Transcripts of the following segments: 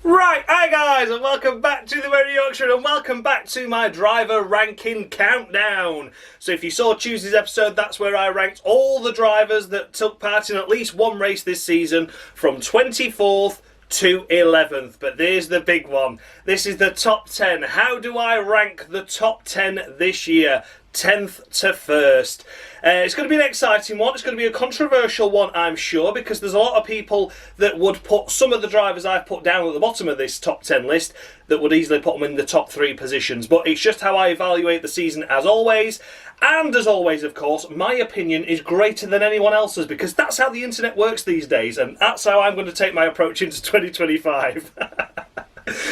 Right, hi guys, and welcome back to the Radio Auction, and welcome back to my driver ranking countdown. So if you saw Tuesday's episode, that's where I ranked all the drivers that took part in at least one race this season from 24th to 11th. But there's the big one. This is the top 10. How do I rank the top 10 this year? 10th to 1st. It's going to be an exciting one. It's going to be a controversial one, I'm sure, because there's a lot of people that would put some of the drivers I've put down at the bottom of this top 10 list that would easily put them in the top 3 positions. But it's just how I evaluate the season as always. And as always, of course, my opinion is greater than anyone else's, because that's how the internet works these days, and that's how I'm going to take my approach into 2025.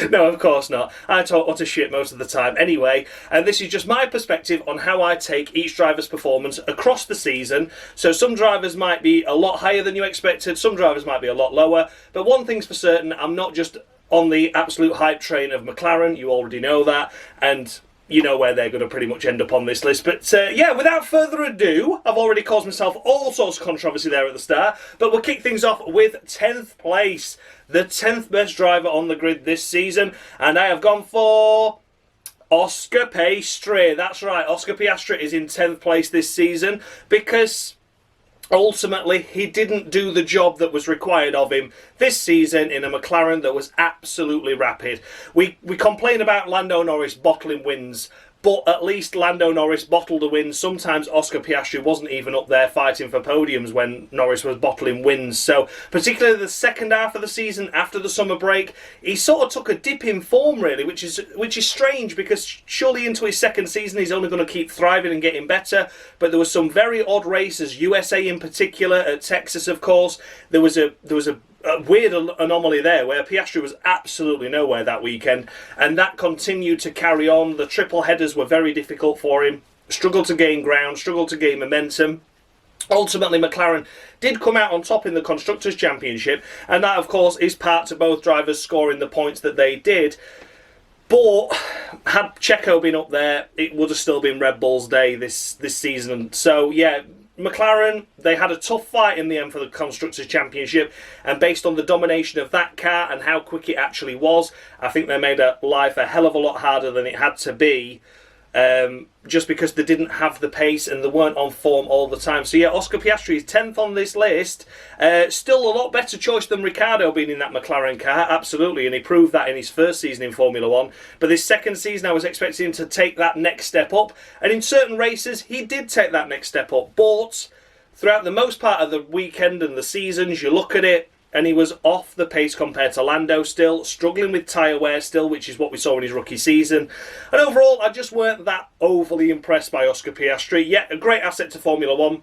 No, of course not. I talk utter shit most of the time anyway, and this is just my perspective on how I take each driver's performance across the season. So some drivers might be a lot higher than you expected, some drivers might be a lot lower, but one thing's for certain, I'm not just on the absolute hype train of McLaren. You already know that, and you know where they're going to pretty much end up on this list. But yeah, without further ado, I've already caused myself all sorts of controversy there at the start, but we'll kick things off with 10th place. The 10th best driver on the grid this season, and I have gone for Oscar Piastri. That's right, Oscar Piastri is in 10th place this season because ultimately he didn't do the job that was required of him this season in a McLaren that was absolutely rapid. We complain about Lando Norris bottling wins, but at least Lando Norris bottled a win. Sometimes Oscar Piastri wasn't even up there fighting for podiums when Norris was bottling wins. So particularly the second half of the season after the summer break, he sort of took a dip in form really, which is strange, because surely into his second season he's only going to keep thriving and getting better. But there were some very odd races, USA in particular, at Texas of course. There was a weird anomaly there where Piastri was absolutely nowhere that weekend, and that continued to carry on. The triple headers were very difficult for him, struggled to gain ground, struggled to gain momentum. Ultimately, McLaren did come out on top in the Constructors' Championship, and that of course is part to both drivers scoring the points that they did. But had Checo been up there, it would have still been Red Bull's day this season. So yeah, McLaren, they had a tough fight in the end for the Constructors' Championship, and based on the domination of that car and how quick it actually was, I think they made life a hell of a lot harder than it had to be, just because they didn't have the pace and they weren't on form all the time. So yeah, Oscar Piastri is 10th on this list. Still a lot better choice than Ricciardo being in that McLaren car, absolutely, and he proved that in his first season in Formula 1. But this second season I was expecting him to take that next step up, and in certain races he did take that next step up. But throughout the most part of the weekend and the seasons, you look at it, and he was off the pace compared to Lando still, struggling with tyre wear still, which is what we saw in his rookie season. And overall, I just weren't that overly impressed by Oscar Piastri. Yet, a great asset to Formula 1.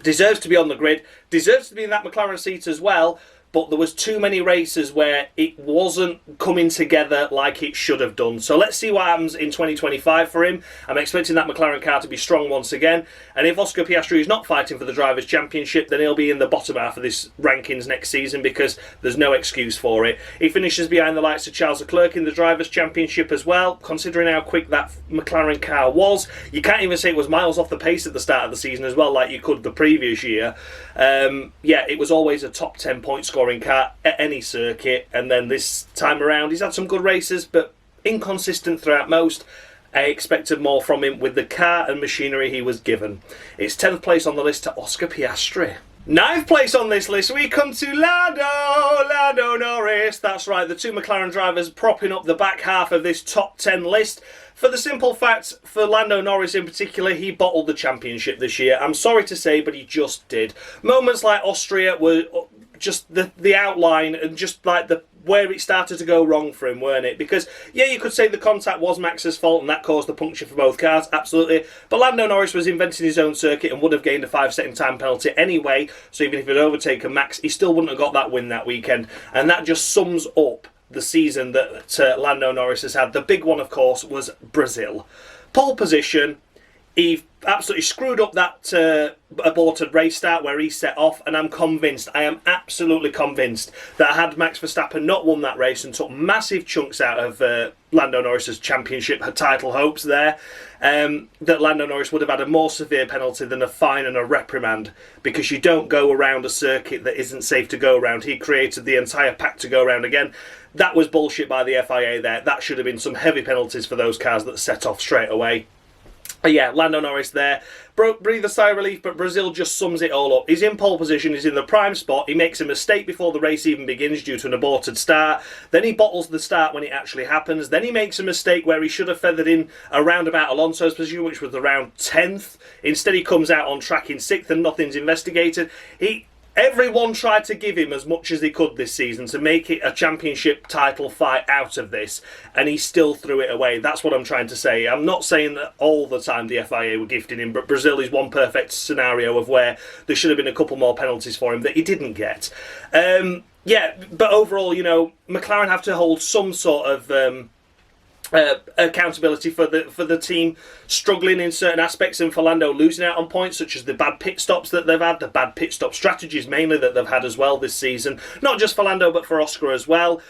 Deserves to be on the grid, deserves to be in that McLaren seat as well, but there was too many races where it wasn't coming together like it should have done. So let's see what happens in 2025 for him. I'm expecting that McLaren car to be strong once again, and if Oscar Piastri is not fighting for the Drivers' Championship, then he'll be in the bottom half of this rankings next season, because there's no excuse for it. He finishes behind the likes of Charles Leclerc in the Drivers' Championship as well, considering how quick that McLaren car was. You can't even say it was miles off the pace at the start of the season as well, like you could the previous year. Yeah, it was always a top 10 point scoring car at any circuit, and then this time around he's had some good races but inconsistent throughout most. I expected more from him with the car and machinery he was given. It's 10th place on the list to Oscar Piastri. 9th place on this list, we come to Lando Norris. That's right, the two McLaren drivers propping up the back half of this top 10 list. For the simple fact, for Lando Norris in particular, he bottled the championship this year. I'm sorry to say, but he just did. Moments like Austria were just the outline, and just like where it started to go wrong for him, weren't it? Because yeah, you could say the contact was Max's fault and that caused the puncture for both cars, absolutely. But Lando Norris was inventing his own circuit and would have gained a 5-second time penalty anyway. So even if he'd overtaken Max, he still wouldn't have got that win that weekend. And that just sums up the season that Lando Norris has had. The big one, of course, was Brazil. Pole position. He absolutely screwed up that aborted race start where he set off, and I'm convinced, I am absolutely convinced, that had Max Verstappen not won that race and took massive chunks out of Lando Norris's championship title hopes there, that Lando Norris would have had a more severe penalty than a fine and a reprimand, because you don't go around a circuit that isn't safe to go around. He created the entire pack to go around again. That was bullshit by the FIA there. That should have been some heavy penalties for those cars that set off straight away. Yeah, Lando Norris there. Breathe a sigh of relief, but Brazil just sums it all up. He's in pole position, he's in the prime spot, he makes a mistake before the race even begins due to an aborted start, then he bottles the start when it actually happens, then he makes a mistake where he should have feathered in around about Alonso's position, which was around 10th. Instead he comes out on track in 6th and nothing's investigated. Everyone tried to give him as much as he could this season to make it a championship title fight out of this, and he still threw it away. That's what I'm trying to say. I'm not saying that all the time the FIA were gifting him, but Brazil is one perfect scenario of where there should have been a couple more penalties for him that he didn't get. Yeah, but overall, you know, McLaren have to hold some sort of accountability for the team struggling in certain aspects, and for Lando losing out on points, such as the bad pit stops that they've had, the bad pit stop strategies mainly that they've had as well this season, not just for Lando but for Oscar as well.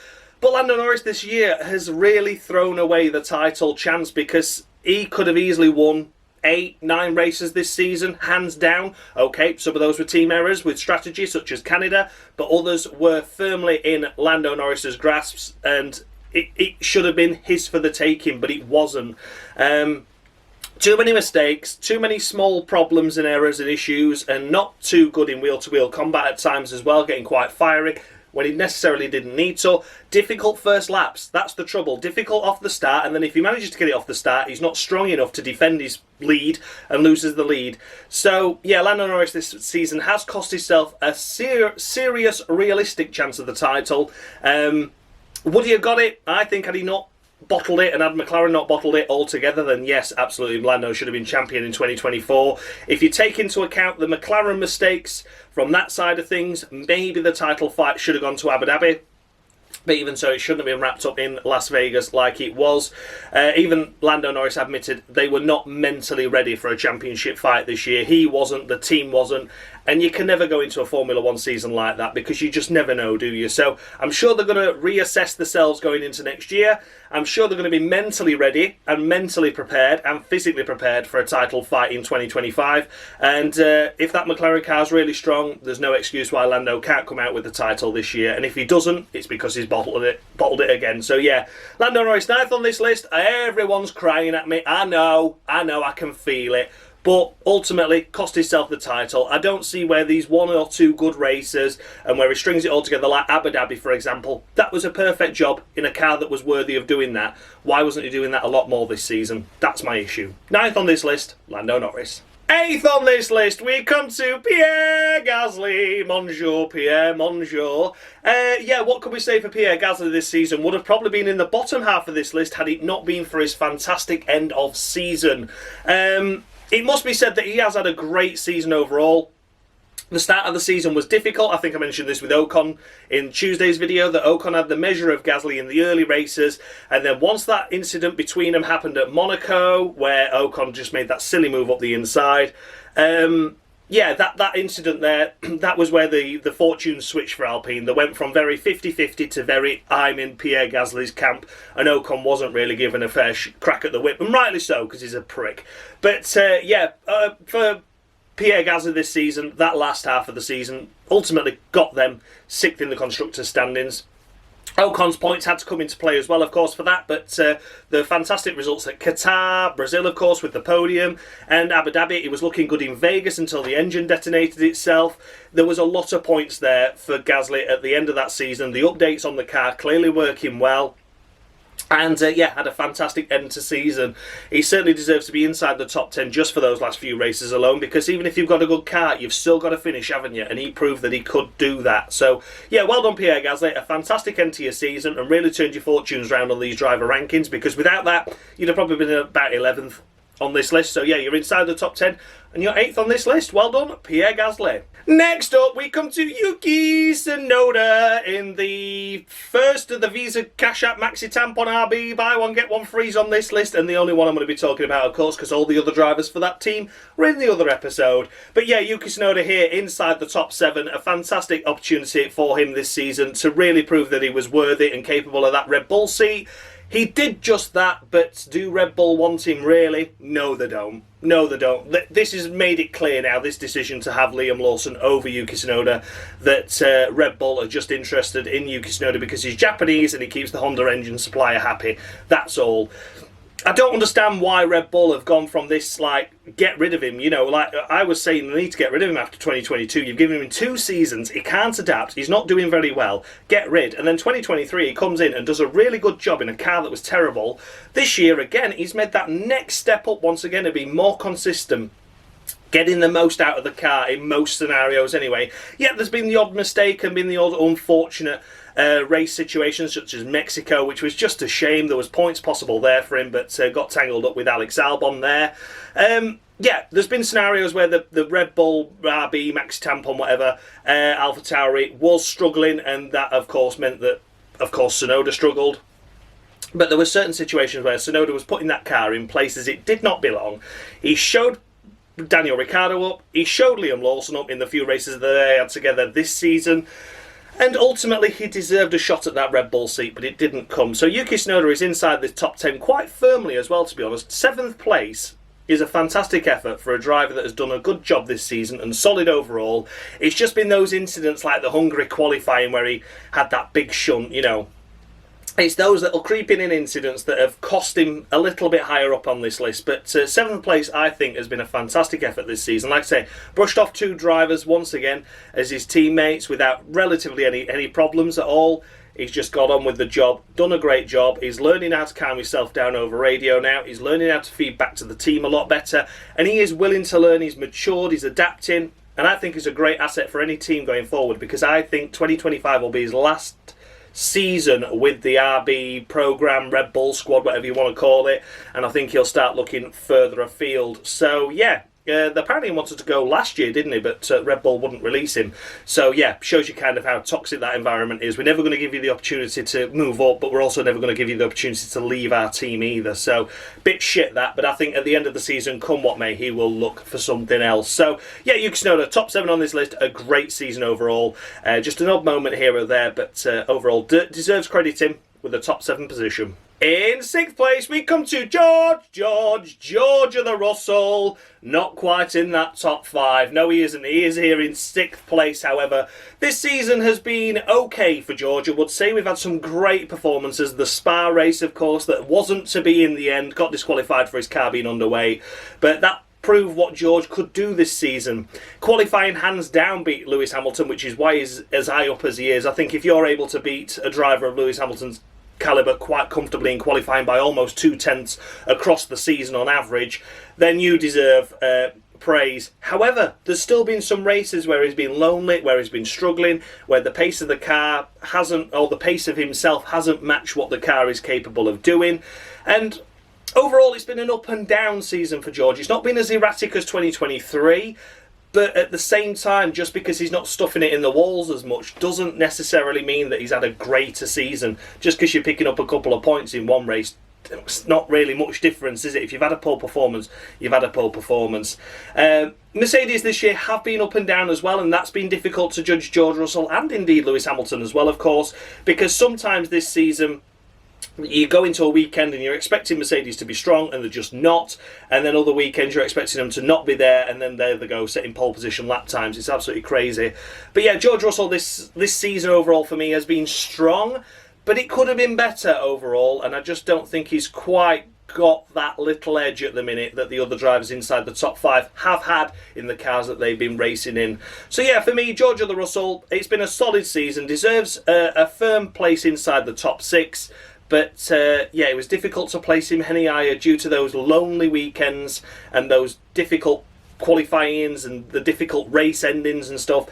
But Lando Norris this year has really thrown away the title chance, because he could have easily won 8-9 races this season, hands down. Okay, some of those were team errors with strategy such as Canada, but others were firmly in Lando Norris's grasps, and it should have been his for the taking, but it wasn't. Too many mistakes, too many small problems and errors and issues, and not too good in wheel-to-wheel combat at times as well, getting quite fiery when he necessarily didn't need to. Difficult first laps, that's the trouble. Difficult off the start, and then if he manages to get it off the start, he's not strong enough to defend his lead and loses the lead. So, yeah, Lando Norris this season has cost himself a serious, realistic chance of the title. Would he have got it? I think had he not bottled it and had McLaren not bottled it altogether, then yes, absolutely, Lando should have been champion in 2024. If you take into account the McLaren mistakes from that side of things, maybe the title fight should have gone to Abu Dhabi. But even so, it shouldn't have been wrapped up in Las Vegas like it was. Even Lando Norris admitted they were not mentally ready for a championship fight this year. He wasn't, the team wasn't. And you can never go into a Formula 1 season like that, because you just never know, do you? So I'm sure they're going to reassess themselves going into next year. I'm sure they're going to be mentally ready and mentally prepared and physically prepared for a title fight in 2025. And if that McLaren car is really strong, there's no excuse why Lando can't come out with the title this year. And if he doesn't, it's because he's bottled it again. So yeah, Lando Norris 9th on this list. Everyone's crying at me. I know, I can feel it. But ultimately, cost himself the title. I don't see where these one or two good races and where he strings it all together, like Abu Dhabi, for example. That was a perfect job in a car that was worthy of doing that. Why wasn't he doing that a lot more this season? That's my issue. 9th on this list, Lando Norris. 8th on this list, we come to Pierre Gasly. Bonjour, Pierre, bonjour. Yeah, what could we say for Pierre Gasly this season? Would have probably been in the bottom half of this list had it not been for his fantastic end of season. It must be said that he has had a great season overall. The start of the season was difficult. I think I mentioned this with Ocon in Tuesday's video, that Ocon had the measure of Gasly in the early races, and then once that incident between them happened at Monaco, where Ocon just made that silly move up the inside, yeah, that incident there, that was where the fortunes switched for Alpine. They went from very 50-50 to very I'm in Pierre Gasly's camp, and Ocon wasn't really given a fair crack at the whip, and rightly so, because he's a prick. But yeah, for Pierre Gasly this season, that last half of the season, ultimately got them 6th in the Constructors' standings. Ocon's points had to come into play as well, of course, for that, but the fantastic results at Qatar, Brazil, of course, with the podium, and Abu Dhabi, it was looking good in Vegas until the engine detonated itself. There was a lot of points there for Gasly at the end of that season. The updates on the car clearly working well. And yeah, had a fantastic end to season. He certainly deserves to be inside the top 10 just for those last few races alone, because even if you've got a good car, you've still got to finish, haven't you? And he proved that he could do that. So yeah, well done Pierre Gasly, a fantastic end to your season, and really turned your fortunes round on these driver rankings, because without that, you'd have probably been about 11th on this list. So yeah, you're inside the top 10 and you're 8th on this list. Well done, Pierre Gasly. Next up, we come to Yuki Tsunoda in the first of the Visa Cash App Maxi Tampon RB buy one get one frees on this list, and the only one I'm going to be talking about, of course, because all the other drivers for that team were in the other episode. But yeah, Yuki Tsunoda here inside the top 7, a fantastic opportunity for him this season to really prove that he was worthy and capable of that Red Bull seat. He did just that, but do Red Bull want him really? No, they don't. No, they don't. This has made it clear now, this decision to have Liam Lawson over Yuki Tsunoda, that Red Bull are just interested in Yuki Tsunoda because he's Japanese and he keeps the Honda engine supplier happy. That's all. I don't understand why Red Bull have gone from this, like, get rid of him. You know, like I was saying, they need to get rid of him after 2022. You've given him 2 seasons. He can't adapt. He's not doing very well. Get rid. And then 2023, he comes in and does a really good job in a car that was terrible. This year, again, he's made that next step up once again to be more consistent, getting the most out of the car in most scenarios anyway. Yet there's been the odd mistake and been the odd unfortunate race situations such as Mexico, which was just a shame. There was points possible there for him, but got tangled up with Alex Albon there. Yeah, there's been scenarios where the Red Bull RB, Max Tampon, whatever, AlphaTauri was struggling, and that of course meant that, of course, Tsunoda struggled. But there were certain situations where Tsunoda was putting that car in places it did not belong. He showed Daniel Ricciardo up, he showed Liam Lawson up in the few races that they had together this season, and ultimately he deserved a shot at that Red Bull seat, but it didn't come. So Yuki Tsunoda is inside the top 10 quite firmly as well, to be honest. 7th place is a fantastic effort for a driver that has done a good job this season and solid overall. It's just been those incidents like the Hungary qualifying where he had that big shunt, you know. It's those little creeping in incidents that have cost him a little bit higher up on this list. But 7th place, I think, has been a fantastic effort this season. Like I say, brushed off 2 drivers once again as his teammates without relatively any problems at all. He's just got on with the job, done a great job. He's learning how to calm himself down over radio now. He's learning how to feed back to the team a lot better. And he is willing to learn. He's matured, he's adapting. And I think he's a great asset for any team going forward, because I think 2025 will be his last season with the RB program, Red Bull squad, whatever you want to call it, and I think he'll start looking further afield. So yeah, apparently he wanted to go last year, didn't he? But Red Bull wouldn't release him. So yeah, shows you kind of how toxic that environment is. We're never going to give you the opportunity to move up, but we're also never going to give you the opportunity to leave our team either. So bit shit that, but I think at the end of the season, come what may, he will look for something else. So yeah, Yuki Tsunoda, top 7 on this list, a great season overall. Just an odd moment here or there, but overall deserves credit him with a top 7 position. In 6th place, we come to George of the Russell. Not quite in that top 5. No, he isn't. He is here in 6th place, however. This season has been okay for George, I would say. We've had some great performances. The Spa race, of course, that wasn't to be in the end. Got disqualified for his car being underway. But that proved what George could do this season. Qualifying hands down beat Lewis Hamilton, which is why he's as high up as he is. I think if you're able to beat a driver of Lewis Hamilton's calibre quite comfortably in qualifying by almost 2/10 across the season on average, then you deserve praise. However, there's still been some races where he's been lonely, where he's been struggling, where the pace of the car hasn't, or the pace of himself hasn't matched what the car is capable of doing. And overall, it's been an up and down season for George. It's not been as erratic as 2023. But at the same time, just because he's not stuffing it in the walls as much doesn't necessarily mean that he's had a greater season. Just because you're picking up a couple of points in one race, it's not really much difference, is it? If you've had a poor performance, you've had a poor performance. Mercedes this year have been up and down as well, and that's been difficult to judge George Russell and indeed Lewis Hamilton as well, of course, because sometimes this season you go into a weekend and you're expecting Mercedes to be strong and they're just not, and then other weekends you're expecting them to not be there, and then there they go, setting pole position lap times. It's absolutely crazy. But yeah, George Russell this season overall for me has been strong, but it could have been better overall, and I just don't think he's quite got that little edge at the minute that the other drivers inside the top 5 have had in the cars that they've been racing in. So yeah, for me, George of the Russell, it's been a solid season, deserves a firm place inside the top 6. But yeah, it was difficult to place him any higher due to those lonely weekends and those difficult qualifyings and the difficult race endings and stuff.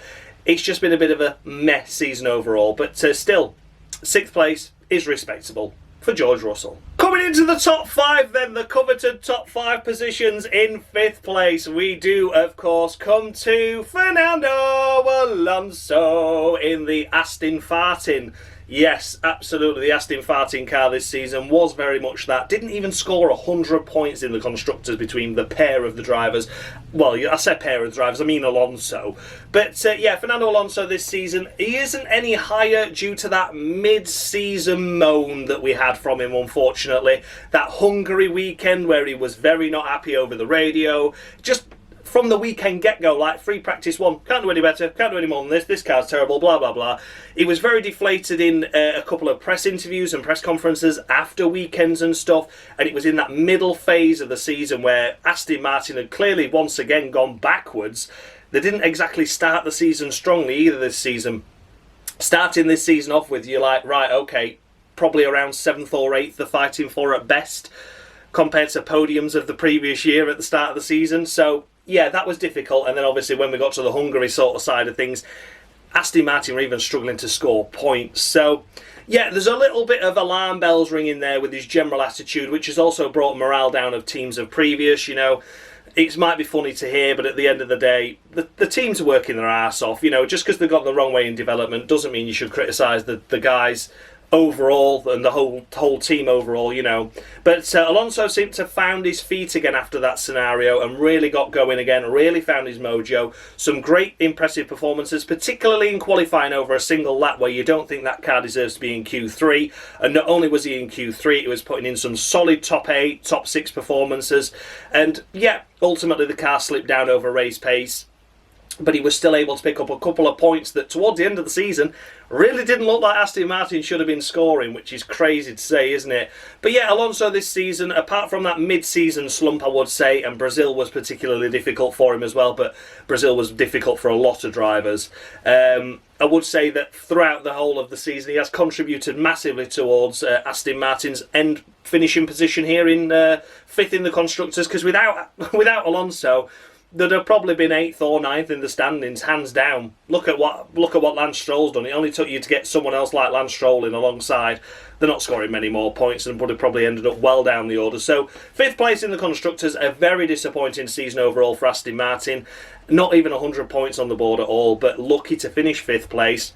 It's just been a bit of a mess season overall. But still, 6th place is respectable for George Russell. Coming Coming into the top 5 then, the coveted top 5 positions. In 5th place, we do, of course, come to Fernando Alonso in the Aston Martin. Yes, absolutely, the Aston Martin car this season was very much that. Didn't even score 100 points in the constructors between the pair of the drivers. Well, I said pair of the drivers, I mean Alonso. But yeah, Fernando Alonso this season, he isn't any higher due to that mid-season moan that we had from him, unfortunately. That Hungary weekend where he was very not happy over the radio. Just from the weekend get-go, like free practice 1, can't do any better, can't do any more than this car's terrible, blah, blah, blah. He was very deflated in a couple of press interviews and press conferences after weekends and stuff, and it was in that middle phase of the season where Aston Martin had clearly once again gone backwards. They didn't exactly start the season strongly either this season. Starting this season off with, you're like, right, okay, probably around 7th or 8th they're fighting for at best, compared to podiums of the previous year at the start of the season, so yeah, that was difficult. And then obviously when we got to the Hungary sort of side of things, Aston Martin were even struggling to score points. So yeah, there's a little bit of alarm bells ringing there with his general attitude, which has also brought morale down of teams of previous, you know. It might be funny to hear, but at the end of the day, the teams are working their arse off. You know, just because they've got the wrong way in development doesn't mean you should criticise the guys overall and the whole team overall, you know. But Alonso seemed to have found his feet again after that scenario and really got going again, really found his mojo. Some great impressive performances, particularly in qualifying over a single lap where you don't think that car deserves to be in Q3. And not only was he in Q3, he was putting in some solid top 8, top 6 performances. And yeah, ultimately the car slipped down over race pace, but he was still able to pick up a couple of points that towards the end of the season really didn't look like Aston Martin should have been scoring, which is crazy to say, isn't it? But yeah, Alonso this season, apart from that mid-season slump, I would say, and Brazil was particularly difficult for him as well, but Brazil was difficult for a lot of drivers. I would say that throughout the whole of the season, he has contributed massively towards Aston Martin's end finishing position here in 5th in the Constructors, because without Alonso, they'd have probably been 8th or 9th in the standings, hands down. Look at what Lance Stroll's done. It only took you to get someone else like Lance Stroll in alongside. They're not scoring many more points and would have probably ended up well down the order. So 5th place in the Constructors, a very disappointing season overall for Aston Martin. Not even 100 points on the board at all, but lucky to finish 5th place.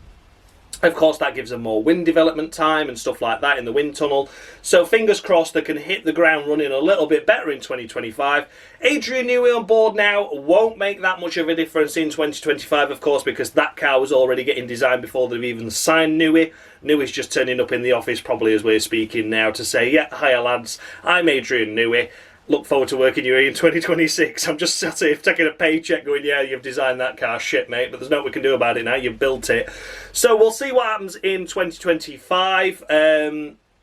Of course, that gives them more wind development time and stuff like that in the wind tunnel. So fingers crossed they can hit the ground running a little bit better in 2025. Adrian Newey on board now won't make that much of a difference in 2025, of course, because that car was already getting designed before they've even signed Newey. Newey's just turning up in the office probably as we're speaking now to say, yeah, hiya lads, I'm Adrian Newey. Look forward to working you in 2026. I'm just sat here taking a paycheck going, yeah, you've designed that car, shit mate, but there's nothing we can do about it now, you've built it. So we'll see what happens in 2025.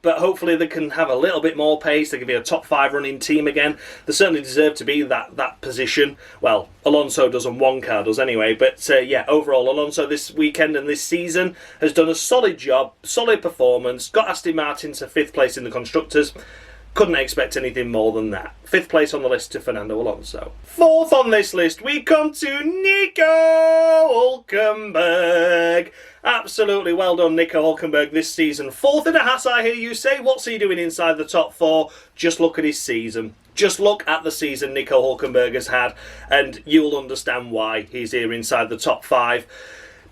But hopefully they can have a little bit more pace. They can be a top 5 running team again. They certainly deserve to be that position. Well, Alonso does and one car does anyway. But yeah, overall, Alonso this weekend and this season has done a solid job, solid performance. Got Aston Martin to 5th place in the Constructors. Couldn't expect anything more than that. 5th place on the list to Fernando Alonso. 4th on this list, we come to Nico Hülkenberg. Absolutely well done, Nico Hülkenberg, this season. 4th in a Haas, I hear you say. What's he doing inside the top 4? Just look at his season. Just look at the season Nico Hülkenberg has had, and you'll understand why he's here inside the top 5.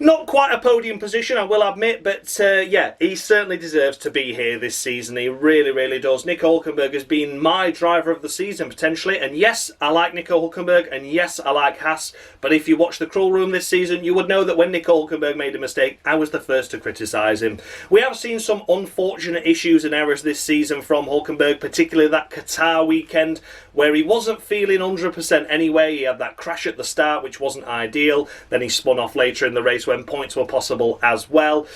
Not quite a podium position, I will admit, but yeah, he certainly deserves to be here this season. He really, really does. Nico Hülkenberg has been my driver of the season, potentially. And yes, I like Nico Hülkenberg, and yes, I like Haas. But if you watch the Crawl Room this season, you would know that when Nico Hülkenberg made a mistake, I was the first to criticise him. We have seen some unfortunate issues and errors this season from Hülkenberg, particularly that Qatar weekend, where he wasn't feeling 100% anyway. He had that crash at the start, which wasn't ideal. Then he spun off later in the race when points were possible as well.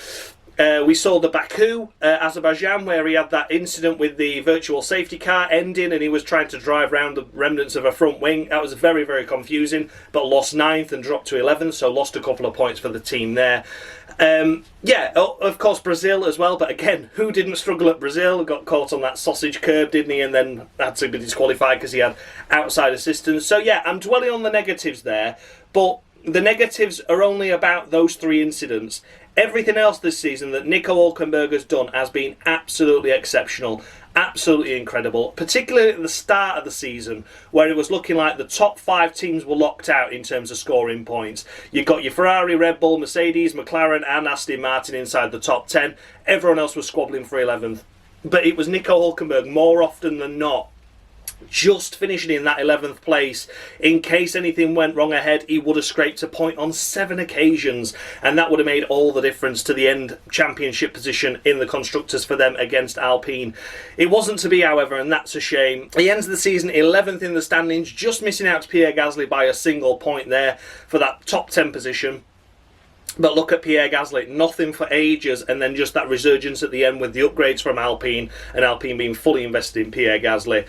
We saw the Baku, Azerbaijan, where he had that incident with the virtual safety car ending and he was trying to drive around the remnants of a front wing. That was very, very confusing, but lost 9th and dropped to 11th, so lost a couple of points for the team there. Yeah, of course Brazil as well, but again, who didn't struggle at Brazil? Got caught on that sausage curb, didn't he, and then had to be disqualified because he had outside assistance. So yeah, I'm dwelling on the negatives there, but the negatives are only about those 3 incidents. Everything else this season that Nico Hülkenberg has done has been absolutely exceptional, absolutely incredible, particularly at the start of the season where it was looking like the top 5 teams were locked out in terms of scoring points. You've got your Ferrari, Red Bull, Mercedes, McLaren and Aston Martin inside the top 10. Everyone else was squabbling for 11th. But it was Nico Hülkenberg more often than not just finishing in that 11th place. In case anything went wrong ahead, he would have scraped a point on 7 occasions, and that would have made all the difference to the end championship position in the constructors for them against Alpine. It wasn't to be, however, and that's a shame. He ends the season 11th in the standings, just missing out to Pierre Gasly by a single point there for that top 10 position. But look at Pierre Gasly, nothing for ages, and then just that resurgence at the end with the upgrades from Alpine, and Alpine being fully invested in Pierre Gasly.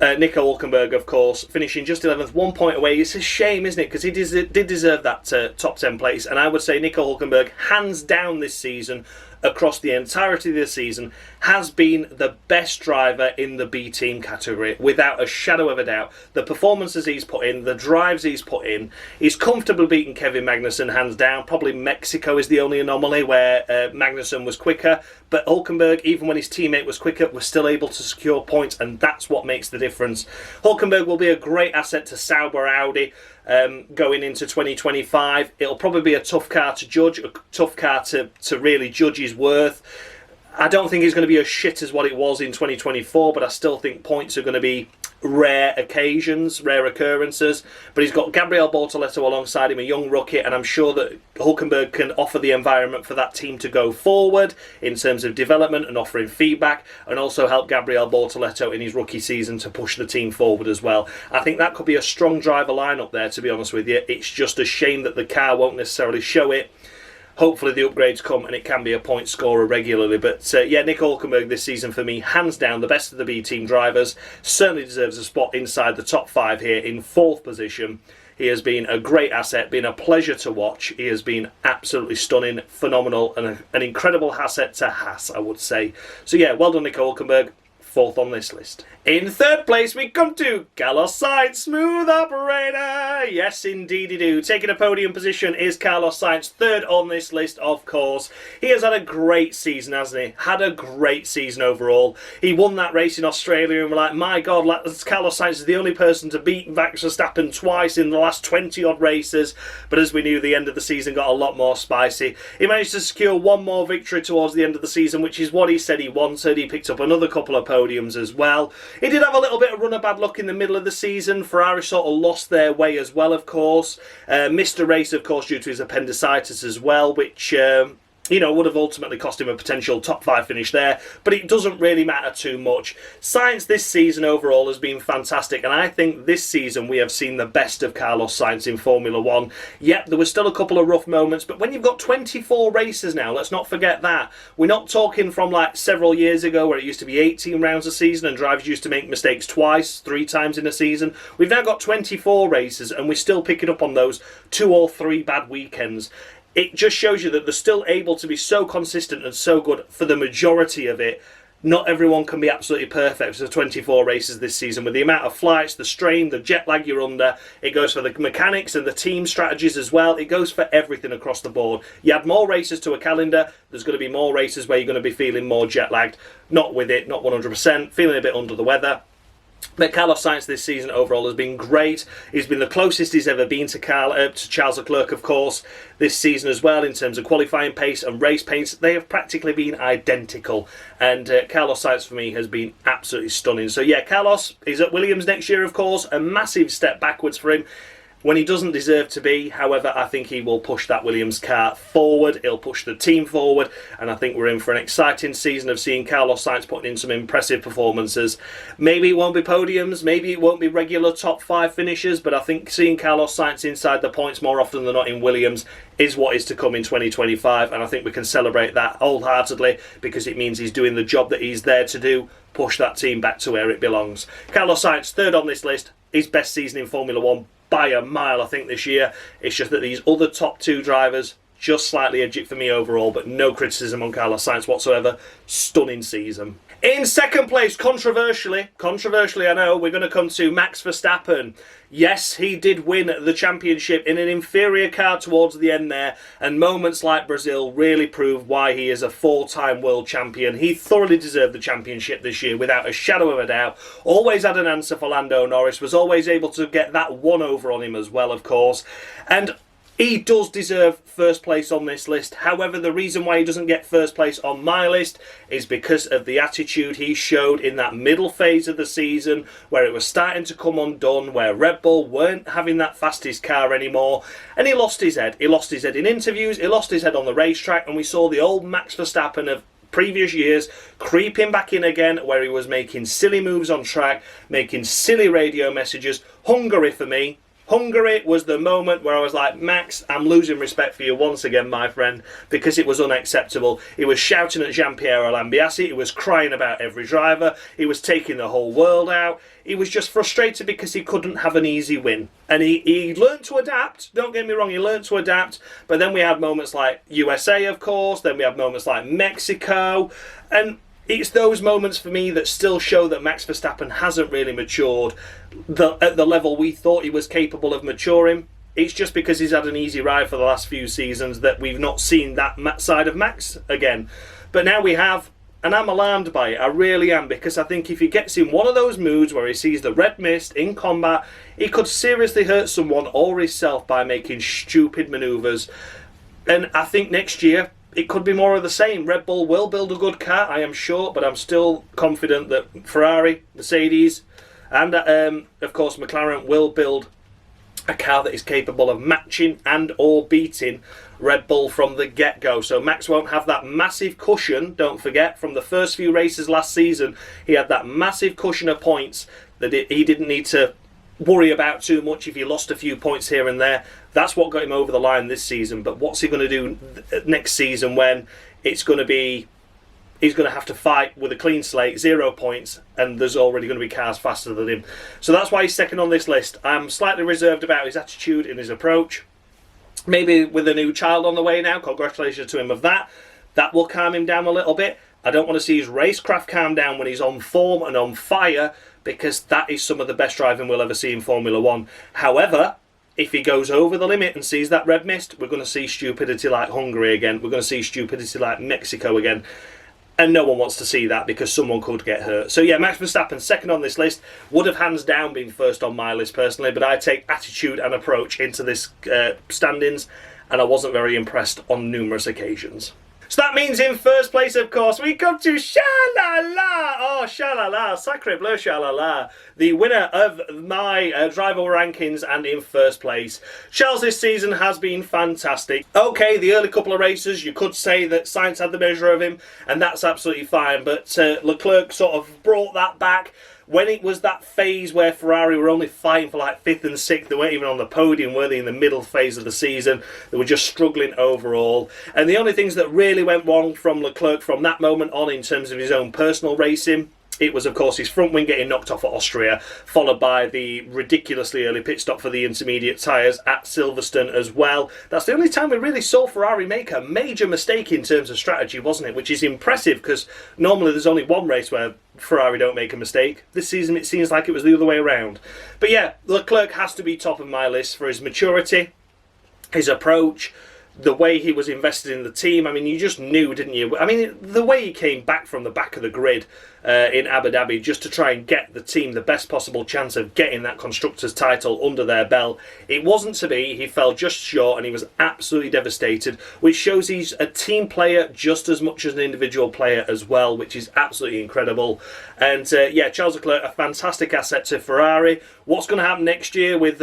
Nico Hülkenberg, of course, finishing just 11th, 1 point away. It's a shame, isn't it? Because he did deserve that top 10 place. And I would say Nico Hülkenberg, hands down this season, across the entirety of the season, has been the best driver in the B team category, without a shadow of a doubt. The performances he's put in, the drives he's put in, he's comfortably beaten Kevin Magnussen, hands down. Probably Mexico is the only anomaly where Magnussen was quicker, but Hülkenberg, even when his teammate was quicker, was still able to secure points, and that's what makes the difference. Hülkenberg will be a great asset to Sauber Audi going into 2025. It'll probably be a tough car to judge, a tough car to really judge his worth. I don't think it's going to be as shit as what it was in 2024, but I still think points are going to be rare occasions, rare occurrences. But he's got Gabriel Bortoleto alongside him, a young rookie, and I'm sure that Hülkenberg can offer the environment for that team to go forward in terms of development and offering feedback, and also help Gabriel Bortoleto in his rookie season to push the team forward as well. I think that could be a strong driver lineup there, to be honest with you. It's just a shame that the car won't necessarily show it. Hopefully the upgrades come and it can be a point scorer regularly. But yeah, Nico Hülkenberg this season for me, hands down, the best of the B team drivers. Certainly deserves a spot inside the top 5 here in 4th position. He has been a great asset, been a pleasure to watch. He has been absolutely stunning, phenomenal, and an incredible asset to Haas, I would say. So yeah, well done Nico Hülkenberg. 4th on this list. In 3rd place we come to Carlos Sainz, smooth operator. Yes, indeed he do. Taking a podium position is Carlos Sainz, 3rd on this list, of course. He has had a great season, hasn't he? Had a great season overall. He won that race in Australia and we're like, my God, Carlos Sainz is the only person to beat Max Verstappen twice in the last 20 odd races. But as we knew, the end of the season got a lot more spicy. He managed to secure one more victory towards the end of the season, which is what he said he wanted. He picked up another couple of podiums as well. He did have a little bit of run of bad luck in the middle of the season. Ferrari sort of lost their way as well, of course. Missed a race, of course, due to his appendicitis as well, which would have ultimately cost him a potential top 5 finish there, but it doesn't really matter too much. Sainz this season overall has been fantastic, and I think this season we have seen the best of Carlos Sainz in Formula 1. Yep, there were still a couple of rough moments, but when you've got 24 races now, let's not forget that. We're not talking from like several years ago where it used to be 18 rounds a season and drivers used to make mistakes twice, 3 times in a season. We've now got 24 races and we're still picking up on those 2 or 3 bad weekends. It just shows you that they're still able to be so consistent and so good for the majority of it. Not everyone can be absolutely perfect for 24 races this season. With the amount of flights, the strain, the jet lag you're under, it goes for the mechanics and the team strategies as well. It goes for everything across the board. You add more races to a calendar, there's going to be more races where you're going to be feeling more jet lagged. Not with it, not 100%, feeling a bit under the weather. But Carlos Sainz this season overall has been great. He's been the closest he's ever been to Charles Leclerc, of course, this season as well in terms of qualifying pace and race pace. They have practically been identical. And Carlos Sainz for me has been absolutely stunning. So yeah, Carlos is at Williams next year, of course. A massive step backwards for him when he doesn't deserve to be. However, I think he will push that Williams car forward. He'll push the team forward. And I think we're in for an exciting season of seeing Carlos Sainz putting in some impressive performances. Maybe it won't be podiums. Maybe it won't be regular top 5 finishes. But I think seeing Carlos Sainz inside the points more often than not in Williams is what is to come in 2025. And I think we can celebrate that wholeheartedly because it means he's doing the job that he's there to do. Push that team back to where it belongs. Carlos Sainz, 3rd on this list. His best season in Formula 1. By a mile, I think, this year. It's just that these other top 2 drivers just slightly edge it for me overall, but no criticism on Carlos Sainz whatsoever. Stunning season. In second place, controversially I know, we're going to come to Max Verstappen. Yes, he did win the championship in an inferior car towards the end there, and moments like Brazil really prove why he is a four-time world champion. He thoroughly deserved the championship this year, without a shadow of a doubt. Always had an answer for Lando Norris, was always able to get that one over on him as well, of course. And he does deserve first place on this list. However, the reason why he doesn't get first place on my list is because of the attitude he showed in that middle phase of the season, where it was starting to come undone, where Red Bull weren't having that fastest car anymore, and he lost his head. He lost his head in interviews, he lost his head on the racetrack, and we saw the old Max Verstappen of previous years creeping back in again, where he was making silly moves on track, making silly radio messages. Hungary for me. Hungary was the moment where I was like, Max, I'm losing respect for you once again, my friend, because it was unacceptable. He was shouting at Jean-Pierre Lambiase, he was crying about every driver, he was taking the whole world out. He was just frustrated because he couldn't have an easy win. And he learned to adapt, don't get me wrong, he learned to adapt, but then we had moments like USA, of course, then we had moments like Mexico, and it's those moments for me that still show that Max Verstappen hasn't really matured at the level we thought he was capable of maturing. It's just because he's had an easy ride for the last few seasons that we've not seen that side of Max again. But now we have, and I'm alarmed by it, I really am, because I think if he gets in one of those moods where he sees the red mist in combat, he could seriously hurt someone or himself by making stupid manoeuvres. And I think next year, it could be more of the same. Red Bull will build a good car, I am sure, but I'm still confident that Ferrari, Mercedes, and of course McLaren will build a car that is capable of matching and or beating Red Bull from the get-go. So Max won't have that massive cushion, don't forget, from the first few races last season. He had that massive cushion of points that he didn't need to worry about too much if he lost a few points here and there. That's what got him over the line this season. But what's he going to do next season when it's going to be, he's going to have to fight with a clean slate, 0 points, and there's already going to be cars faster than him. So that's why he's second on this list. I'm slightly reserved about his attitude and his approach. Maybe with a new child on the way now, congratulations to him of that. That will calm him down a little bit. I don't want to see his racecraft calm down when he's on form and on fire, because that is some of the best driving we'll ever see in Formula 1. However, if he goes over the limit and sees that red mist, we're going to see stupidity like Hungary again. We're going to see stupidity like Mexico again. And no one wants to see that because someone could get hurt. So yeah, Max Verstappen, second on this list. Would have hands down been first on my list personally, but I take attitude and approach into this standings, and I wasn't very impressed on numerous occasions. So that means in first place, of course, we come to Sha-La-La. Oh, Sha-La-La, Sacre Bleu Sha-La-La. The winner of my driver rankings and in first place. Charles this season has been fantastic. Okay, the early couple of races, you could say that Sainz had the measure of him, and that's absolutely fine. But Leclerc sort of brought that back. When it was that phase where Ferrari were only fighting for like 5th and 6th, they weren't even on the podium, were they, in the middle phase of the season? They were just struggling overall. And the only things that really went wrong from Leclerc from that moment on in terms of his own personal racing, it was, of course, his front wing getting knocked off at Austria, followed by the ridiculously early pit stop for the intermediate tyres at Silverstone as well. That's the only time we really saw Ferrari make a major mistake in terms of strategy, wasn't it? Which is impressive, because normally there's only one race where Ferrari don't make a mistake. This season it seems like it was the other way around. But yeah, Leclerc has to be top of my list for his maturity, his approach, the way he was invested in the team. I mean, you just knew, didn't you? I mean, the way he came back from the back of the grid in Abu Dhabi just to try and get the team the best possible chance of getting that Constructors' title under their belt. It wasn't to be. He fell just short and he was absolutely devastated, which shows he's a team player just as much as an individual player as well, which is absolutely incredible. And yeah, Charles Leclerc, a fantastic asset to Ferrari. What's going to happen next year with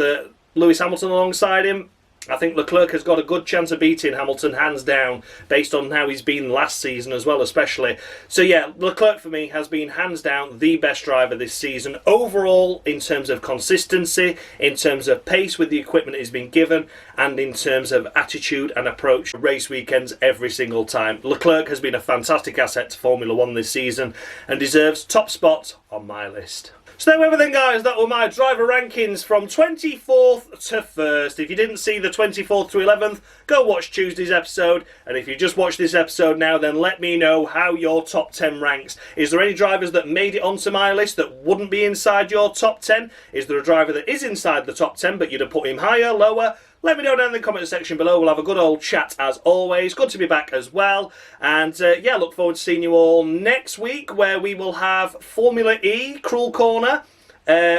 Lewis Hamilton alongside him? I think Leclerc has got a good chance of beating Hamilton, hands down, based on how he's been last season as well, especially. So yeah, Leclerc for me has been hands down the best driver this season. Overall, in terms of consistency, in terms of pace with the equipment he's been given, and in terms of attitude and approach to race weekends every single time. Leclerc has been a fantastic asset to Formula 1 this season and deserves top spot on my list. So there we have it then, guys. That were my driver rankings from 24th to 1st. If you didn't see the 24th to 11th, go watch Tuesday's episode. And if you just watched this episode now, then let me know how your top 10 ranks. Is there any drivers that made it onto my list that wouldn't be inside your top 10? Is there a driver that is inside the top 10 but you'd have put him higher, lower? Let me know down in the comment section below. We'll have a good old chat as always. Good to be back as well. And yeah, look forward to seeing you all next week, where we will have Formula E Cruel Corner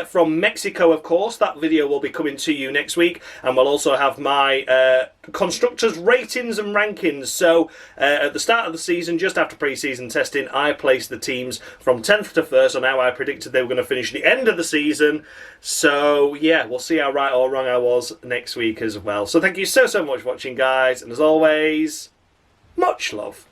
from Mexico, of course. That video will be coming to you next week. And we'll also have my constructors' ratings and rankings. So at the start of the season, just after pre-season testing, I placed the teams from 10th to 1st on how I predicted they were going to finish the end of the season. So yeah, we'll see how right or wrong I was next week as well. So thank you so much for watching, guys. And as always, much love.